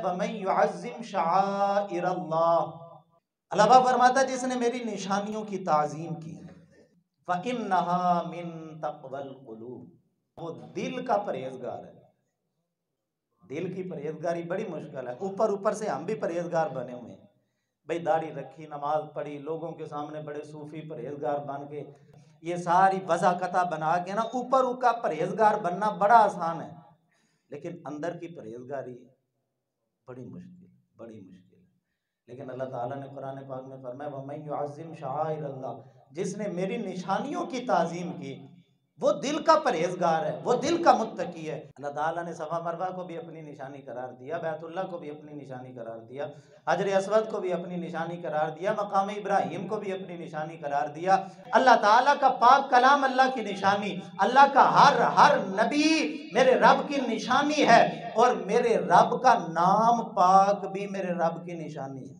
وَمَن يُعَظِّمْ شَعَائِرَ اللَّهِ، اللہ پاک فرماتا ہے جس نے میری نشانیوں کی تعظیم کی فَإِنَّهَا مِن تَقْوَى الْقُلُوبِ، وہ دل کا پرہیزگار ہے۔ دل کی پرہیزگاری بڑی مشکل ہے، اوپر سے ہم بھی پرہیزگار بنے ہوئے ہیں بھئی، داڑھی رکھی، نماز پڑھی، لوگوں کے سامنے بڑے صوفی پرہیزگار بن کے یہ ساری وضاقتہ بنا کے نا اوپر کا پرہیزگار بننا بڑا آسان ہے، لیکن اندر کی پرہیزگاری بڑی مشکل ہے۔ لیکن اللہ تعالیٰ نے قرآن پاک میں فرمایا وَمَن يُعَظِّمْ شَعَائِرَ اللَّهِ، جس نے میری نشانیوں کی تعظیم کی وہ دل کا پرہیزگار ہے، وہ دل کا متقی ہے۔ اللہ تعالیٰ نے صفا مروہ کو بھی اپنی نشانی قرار دیا، بیت اللہ کو بھی اپنی نشانی قرار دیا، حجر اسود کو بھی اپنی نشانی قرار دیا، مقام ابراہیم کو بھی اپنی نشانی قرار دیا۔ اللہ تعالیٰ کا پاک کلام اللہ کی نشانی، اللہ کا ہر نبی میرے رب کی نشانی ہے، اور میرے رب کا نام پاک بھی میرے رب کی نشانی ہے۔